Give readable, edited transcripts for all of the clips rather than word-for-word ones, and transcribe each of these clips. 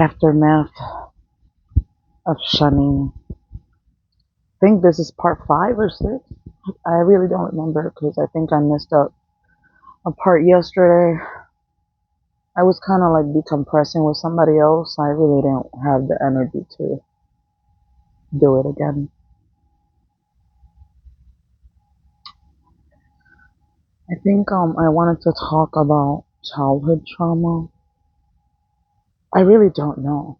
Aftermath of Shunning. I think this is part 5 or 6. I really don't remember because I think I missed up a part yesterday. I was kind of like decompressing with somebody else. I really didn't have the energy to do it again. I think I wanted to talk about childhood trauma. I really don't know.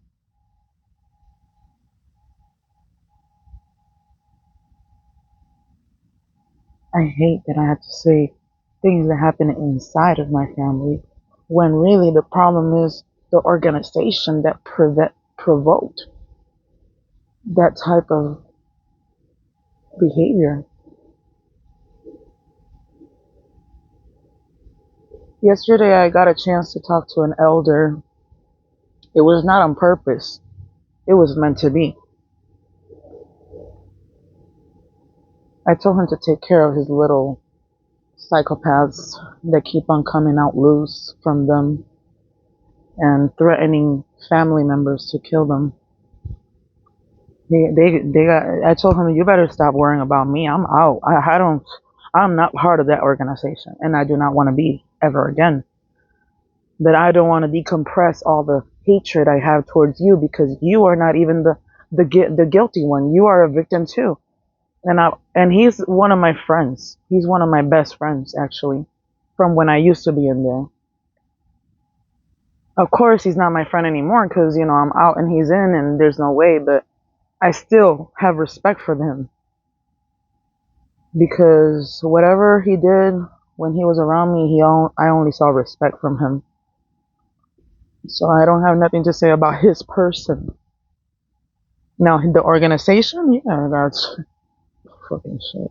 I hate that I have to say things that happen inside of my family when really the problem is the organization that provoked that type of behavior. Yesterday I got a chance to talk to an elder. It was not on purpose. It was meant to be. I told him to take care of his little psychopaths that keep on coming out loose from them and threatening family members to kill them. I told him, you better stop worrying about me. I'm out. I'm not part of that organization, and I do not want to be ever again. But I don't want to decompress all the hatred I have towards you because you are not even the guilty one. You are a victim too. And he's one of my friends. He's one of my best friends, actually, from when I used to be in there. Of course, he's not my friend anymore because, I'm out and he's in and there's no way, but I still have respect for him because whatever he did when he was around me, I only saw respect from him. So I don't have nothing to say about his person. Now, the organization, yeah, that's fucking shit.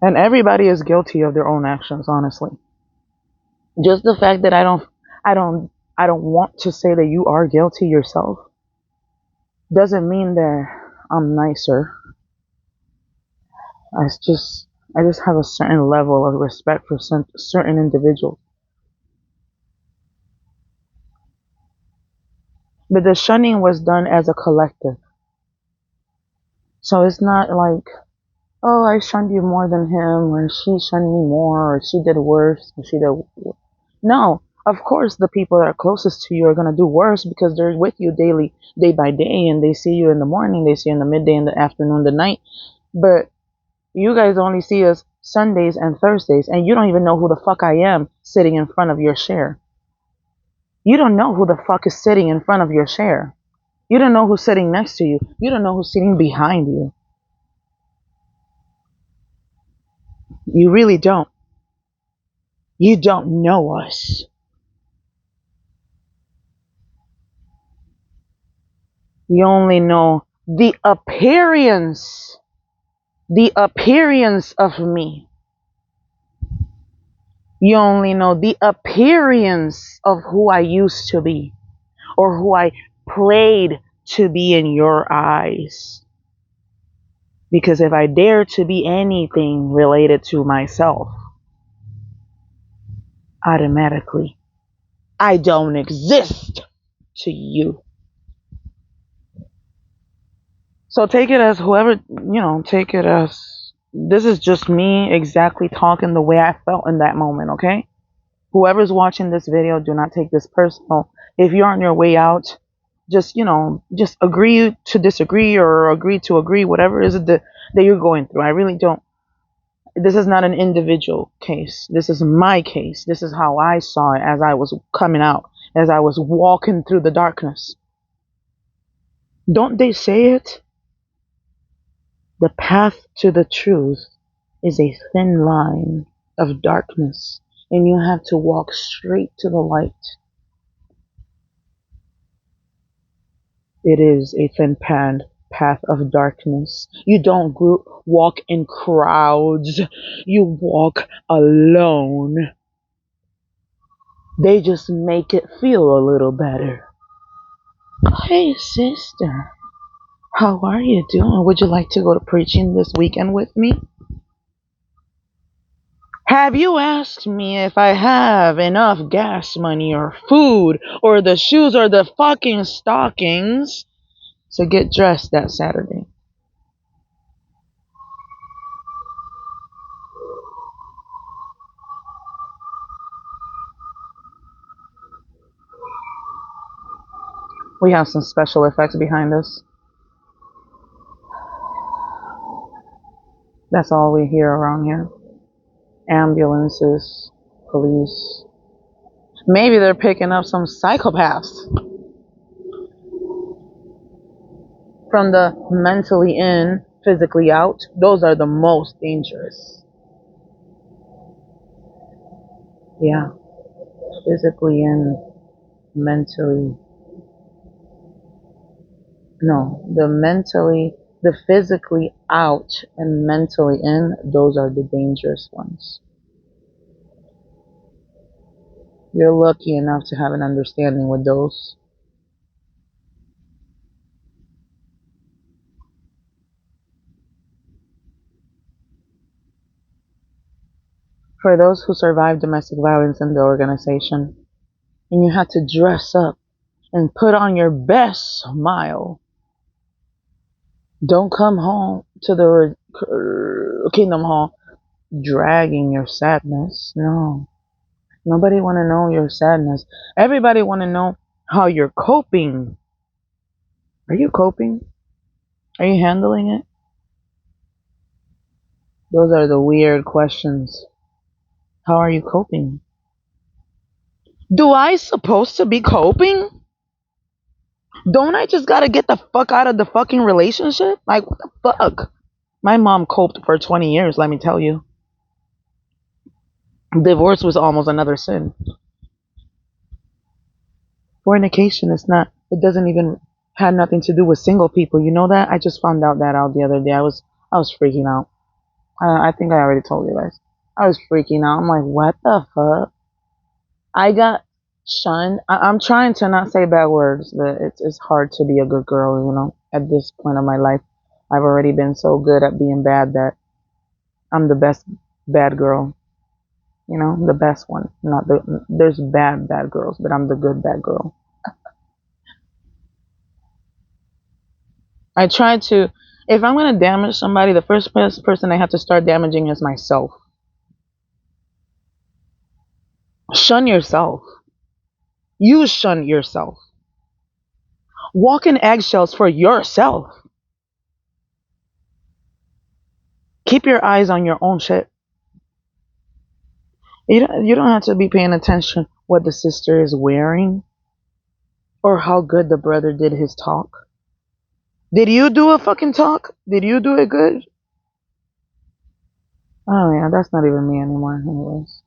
And everybody is guilty of their own actions, honestly. Just the fact that I don't want to say that you are guilty yourself doesn't mean that I'm nicer. I just have a certain level of respect for certain individuals. But the shunning was done as a collective. So it's not like, oh, I shunned you more than him, or she shunned me more, or she did worse, or she did. No, of course the people that are closest to you are going to do worse because they're with you daily, day by day, and they see you in the morning, they see you in the midday, in the afternoon, the night. But you guys only see us Sundays and Thursdays, and you don't even know who the fuck I am sitting in front of your chair. You don't know who the fuck is sitting in front of your chair. You don't know who's sitting next to you. You don't know who's sitting behind you. You really don't. You don't know us. You only know the appearance of me. You only know the appearance of who I used to be or who I played to be in your eyes. Because if I dare to be anything related to myself, automatically, I don't exist to you. So take it as whoever, take it as this is just me exactly talking the way I felt in that moment, okay? Whoever's watching this video, do not take this personal. If you're on your way out, just agree to disagree or agree to agree, whatever it is that you're going through. I really don't. This is not an individual case. This is my case. This is how I saw it as I was coming out, as I was walking through the darkness. Don't they say it? The path to the truth is a thin line of darkness, and you have to walk straight to the light. It is a thin path of darkness. You don't walk in crowds. You walk alone. They just make it feel a little better. Hey, sister. How are you doing? Would you like to go to preaching this weekend with me? Have you asked me if I have enough gas money or food or the shoes or the fucking stockings to get dressed that Saturday? We have some special effects behind us. That's all we hear around here. Ambulances, police. Maybe they're picking up some psychopaths from the mentally in, physically out. Those are the most dangerous. Yeah, physically in, mentally. No, the physically out and mentally in, those are the dangerous ones. You're lucky enough to have an understanding with those. For those who survived domestic violence in the organization, and you had to dress up and put on your best smile. Don't come home to the Kingdom Hall dragging your sadness. No. Nobody want to know your sadness. Everybody want to know how you're coping. Are you coping? Are you handling it? Those are the weird questions. How are you coping? Do I supposed to be coping? Don't I just gotta get the fuck out of the fucking relationship? Like, what the fuck? My mom coped for 20 years, let me tell you. Divorce was almost another sin. Fornication is not, it doesn't even have nothing to do with single people. You know that? I just found that out the other day. I was freaking out. I think I already told you guys. I was freaking out. I'm like, what the fuck? I got shunned. I'm trying to not say bad words, but it's hard to be a good girl, at this point of my life. I've already been so good at being bad that I'm the best bad girl. The best one. Not there's bad girls, but I'm the good bad girl. I try to, if I'm going to damage somebody, the first person I have to start damaging is myself. Shun yourself. You shun yourself. Walk in eggshells for yourself. Keep your eyes on your own shit. You don't have to be paying attention what the sister is wearing or how good the brother did his talk. Did you do a fucking talk? Did you do it good? Oh yeah, that's not even me anymore anyways.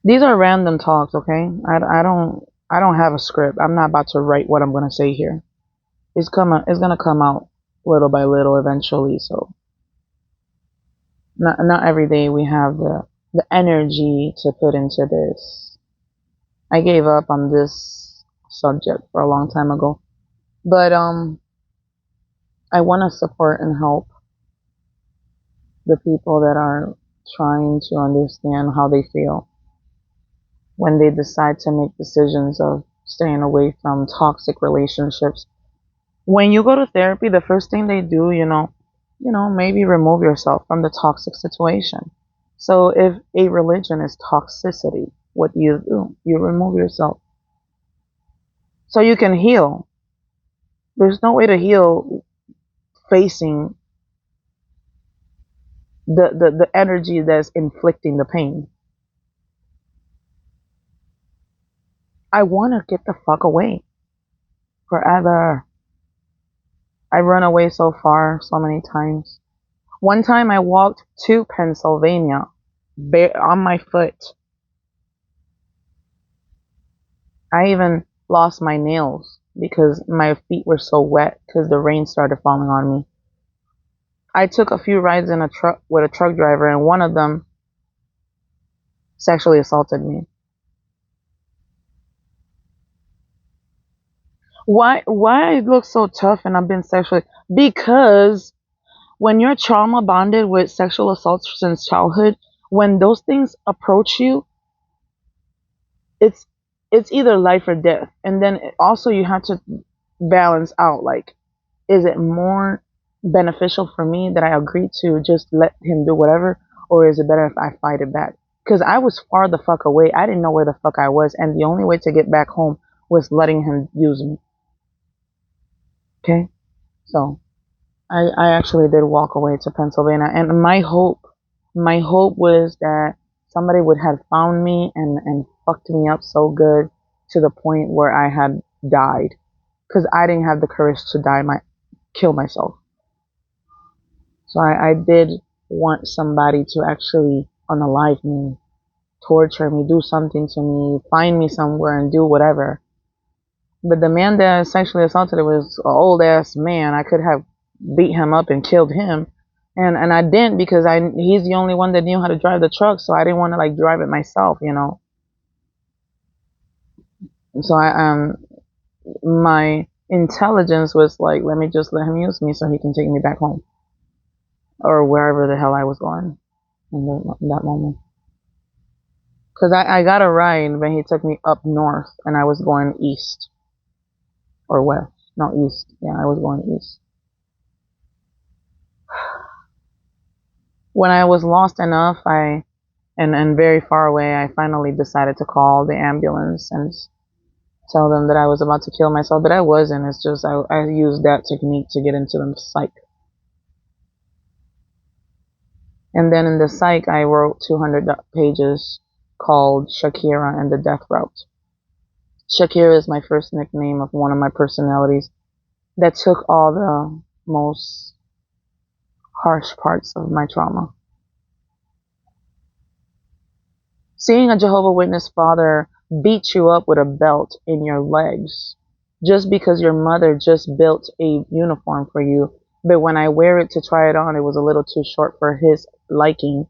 These are random talks, okay? I don't have a script. I'm not about to write what I'm gonna say here. It's gonna come out little by little eventually, so not every day we have the energy to put into this. I gave up on this subject for a long time ago. But I wanna support and help the people that are trying to understand how they feel when they decide to make decisions of staying away from toxic relationships. When you go to therapy, the first thing they do, maybe remove yourself from the toxic situation. So if a religion is toxicity, what do? You remove yourself so you can heal. There's no way to heal facing the energy that's inflicting the pain. I want to get the fuck away forever. I run away so far, so many times. One time I walked to Pennsylvania on my foot. I even lost my nails because my feet were so wet because the rain started falling on me. I took a few rides in a truck with a truck driver, and one of them sexually assaulted me. Why I look so tough and I've been sexually? Because when you're trauma bonded with sexual assaults since childhood, when those things approach you, it's it's either life or death. And then also you have to balance out, like, is it more beneficial for me that I agree to just let him do whatever, or is it better if I fight it back? Because I was far the fuck away. I didn't know where the fuck I was, and the only way to get back home was letting him use me. Okay, so I actually did walk away to Pennsylvania, and my hope was that somebody would have found me and fucked me up so good to the point where I had died, because I didn't have the courage to kill myself. So I did want somebody to actually unalive me, torture me, do something to me, find me somewhere and do whatever. But the man that sexually assaulted was an old ass man. I could have beat him up and killed him. And I didn't, because he's the only one that knew how to drive the truck, so I didn't want to like drive it myself. And so my intelligence was like, let me just let him use me so he can take me back home or wherever the hell I was going in that moment. Because I got a ride when he took me up north and I was going east or west. No, east. Yeah, I was going east. When I was lost enough, and very far away, I finally decided to call the ambulance and tell them that I was about to kill myself, but I wasn't. It's just I used that technique to get into the psych. And then in the psych, I wrote 200 pages called Shakira and the Death Route. Shakira is my first nickname of one of my personalities that took all the most harsh parts of my trauma. Seeing a Jehovah Witness father beat you up with a belt in your legs just because your mother just built a uniform for you, but when I wear it to try it on, it was a little too short for his liking.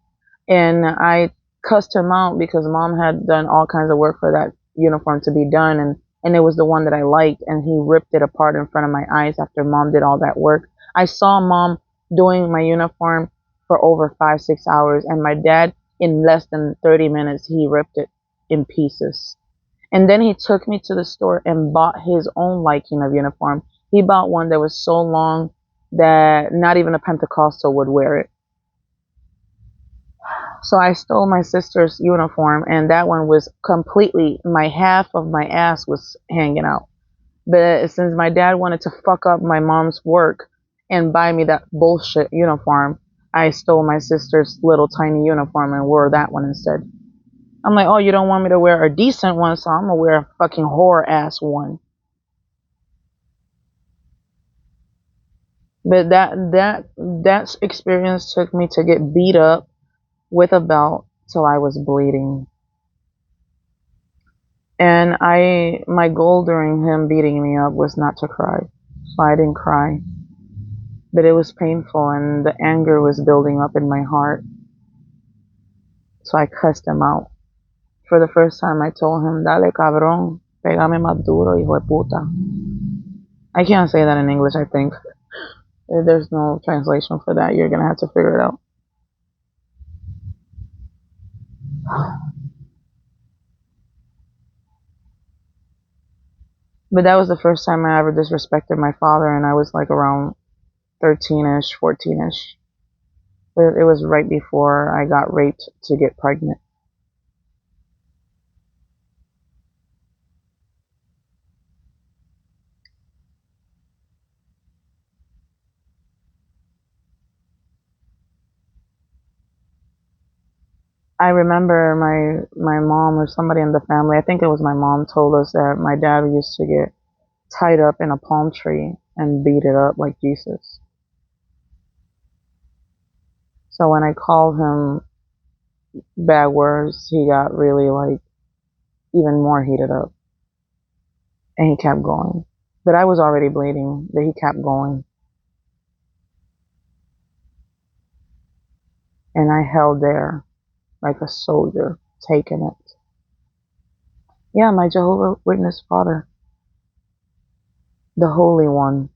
And I cussed him out because mom had done all kinds of work for that uniform to be done, and it was the one that I liked, and he ripped it apart in front of my eyes after mom did all that work. I saw mom doing my uniform for over 5, 6 hours, and my dad, in less than 30 minutes, he ripped it in pieces. And then he took me to the store and bought his own liking of uniform. He bought one that was so long that not even a Pentecostal would wear it. So I stole my sister's uniform, and that one was completely, my half of my ass was hanging out. But since my dad wanted to fuck up my mom's work and buy me that bullshit uniform, I stole my sister's little tiny uniform and wore that one instead. I'm like, oh, you don't want me to wear a decent one, so I'm gonna wear a fucking whore ass one. But that experience took me to get beat up with a belt till I was bleeding. And my goal during him beating me up was not to cry. So I didn't cry. But it was painful and the anger was building up in my heart. So I cussed him out. For the first time I told him, dale cabrón, pégame más duro, hijo de puta. I can't say that in English, I think. There's no translation for that. You're gonna have to figure it out. But that was the first time I ever disrespected my father, and I was like around 13ish, 14ish. It was right before I got raped to get pregnant. I remember my mom or somebody in the family, I think it was my mom, told us that my dad used to get tied up in a palm tree and beat it up like Jesus. So when I called him bad words, he got really like even more heated up. And he kept going. But I was already bleeding, but he kept going. And I held there like a soldier, taking it. Yeah, my Jehovah Witness father. the Holy One.